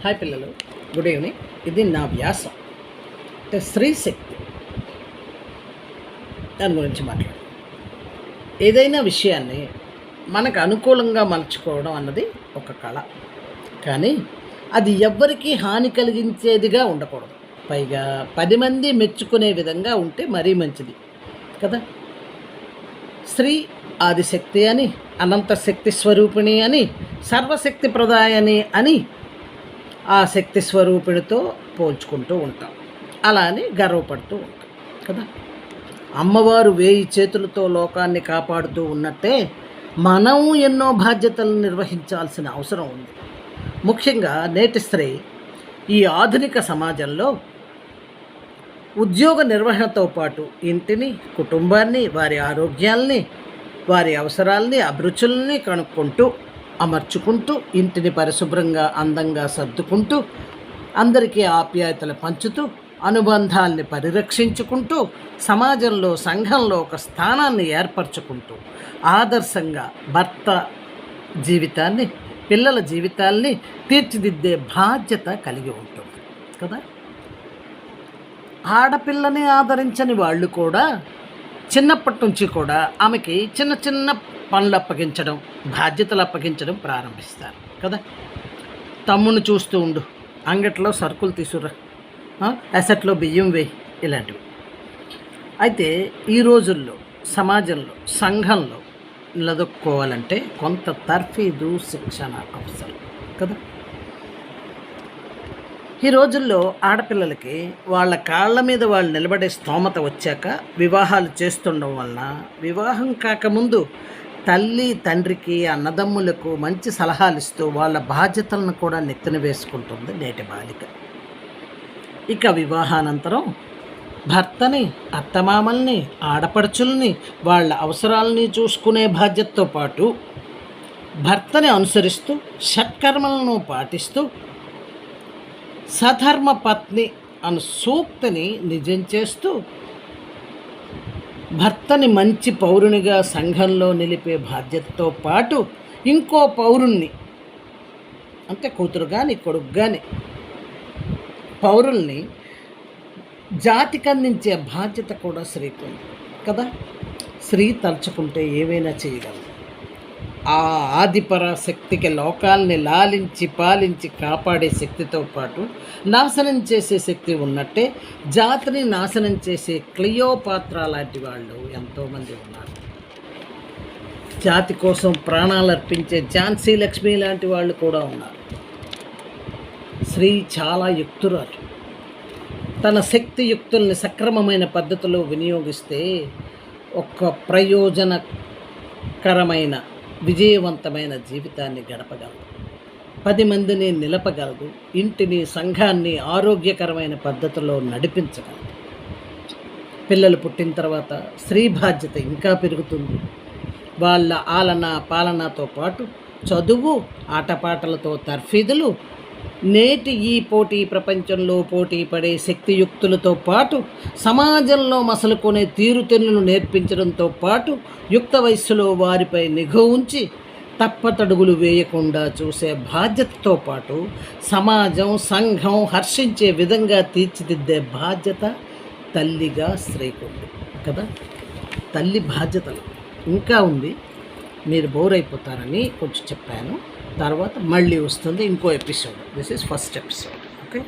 Hi పిల్లలు, good evening. ఇది నా వ్యాసం, అంటే స్త్రీ శక్తి దాని గురించి మాట్లాడు. ఏదైనా విషయాన్ని మనకు అనుకూలంగా మలుచుకోవడం అన్నది ఒక కళ, కానీ అది ఎవ్వరికీ హాని కలిగించేదిగా ఉండకూడదు. పైగా 10 మంది మెచ్చుకునే విధంగా ఉంటే మరీ మంచిది కదా. స్త్రీ ఆదిశక్తి అని, అనంత శక్తి స్వరూపిణి అని, సర్వశక్తి ప్రదాయని అని ఆ శక్తి స్వరూపిణితో పోల్చుకుంటూ ఉంటాం. అలా అని గర్వపడుతూ ఉంటాం కదా. అమ్మవారు 1000 చేతులతో లోకాన్ని కాపాడుతూ ఉన్నట్టే మనం ఎన్నో బాధ్యతలను నిర్వహించాల్సిన అవసరం ఉంది. ముఖ్యంగా నేటి స్త్రీ ఈ ఆధునిక సమాజంలో ఉద్యోగ నిర్వహణతో పాటు ఇంటిని, కుటుంబాన్ని, వారి ఆరోగ్యాల్ని, వారి అవసరాల్ని, అభిరుచుల్ని కనుక్కుంటూ, అమర్చుకుంటూ, ఇంటిని పరిశుభ్రంగా అందంగా సర్దుకుంటూ, అందరికీ ఆప్యాయతలు పంచుతూ, అనుబంధాల్ని పరిరక్షించుకుంటూ, సమాజంలో, సంఘంలో ఒక స్థానాన్ని ఏర్పరచుకుంటూ, ఆదర్శంగా భర్త జీవితాన్ని, పిల్లల జీవితాల్ని తీర్చిదిద్దే బాధ్యత కలిగి ఉంటుంది కదా. ఆడపిల్లని ఆదరించని వాళ్ళు కూడా చిన్నప్పటి నుంచి కూడా ఆమెకి చిన్న చిన్న పనులు అప్పగించడం, బాధ్యతలు అప్పగించడం ప్రారంభిస్తారు కదా. తమ్ముని చూస్తూ ఉండు, అంగట్లో సరుకులు తీసుకురా, అసెట్లో బియ్యం వేయి, ఇలాంటివి. అయితే ఈ రోజుల్లో సమాజంలో, సంఘంలో నిలదొక్కోవాలంటే కొంత తర్ఫీదు, శిక్షణ అవసరం కదా. ఈ రోజుల్లో ఆడపిల్లలకి వాళ్ళ కాళ్ళ మీద వాళ్ళు నిలబడే స్తోమత వచ్చాక వివాహాలు చేస్తుండడం వలన, వివాహం కాకముందు తల్లి తండ్రికి, అన్నదమ్ములకు మంచి సలహాలు ఇస్తూ వాళ్ళ బాధ్యతలను కూడా నెత్తిన వేసుకుంటుంది నేటి బాలిక. ఇక వివాహానంతరం భర్తని, అత్తమామల్ని, ఆడపడుచుల్ని, వాళ్ళ అవసరాలని చూసుకునే బాధ్యతతో పాటు భర్తని అనుసరిస్తూ, షట్కర్మలను పాటిస్తూ, సధర్మ పత్ని అను సూక్తిని నిజం చేస్తూ, భర్తని మంచి పౌరునిగా సంఘంలో నిలిపే బాధ్యతతో పాటు ఇంకో పౌరుణ్ణి, అంటే కూతురు కానీ కొడుకు కానీ పౌరుల్ని జాతికి అందించే బాధ్యత కూడా స్త్రీకి ఉంది కదా. స్త్రీ తలుచుకుంటే ఏమైనా చేయగలదు. ఆ ఆదిపరాశక్తికి లోకాల్ని లాలించి పాలించి కాపాడే శక్తితో పాటు నాశనం చేసే శక్తి ఉన్నట్టే జాతిని నాశనం చేసే క్లియోపాత్ర లాంటి వాళ్ళు ఎంతోమంది ఉన్నారు. జాతి కోసం ప్రాణాలు అర్పించే ఝాన్సీ లక్ష్మి లాంటి వాళ్ళు కూడా ఉన్నారు. స్త్రీ చాలా యుక్తురాలు. తన శక్తి యుక్తుల్ని సక్రమమైన పద్ధతిలో వినియోగిస్తే ఒక ప్రయోజనకరమైన, విజయవంతమైన జీవితాన్ని గడపగలదు. 10 మందిని నిలపగలదు. ఇంటిని, సంఘాన్ని ఆరోగ్యకరమైన పద్ధతిలో నడిపించగలదు. పిల్లలు పుట్టిన తర్వాత స్త్రీ బాధ్యత ఇంకా పెరుగుతుంది. వాళ్ళ ఆలన పాలనతో పాటు చదువు, ఆటపాటలతో తర్ఫీదులు, నేటి ఈ పోటీ ప్రపంచంలో పోటీ పడే శక్తియుక్తులతో పాటు సమాజంలో మసలుకొనే తీరుతెన్నులు నేర్పించడంతో పాటు యుక్త వయస్సులో వారిపై నిఘా ఉంచి తప్పతడుగులు వేయకుండా చూసే బాధ్యతతో పాటు సమాజం, సంఘం హర్షించే విధంగా తీర్చిదిద్దే బాధ్యత తల్లిగా స్త్రీకి ఉంది కదా. తల్లి బాధ్యతలు ఇంకా ఉంది. మీరు బోర్ అయిపోతారని కొంచెం చెప్పాను. తర్వాత మళ్ళీ వస్తుంది ఇంకో episode. This is first episode. Okay.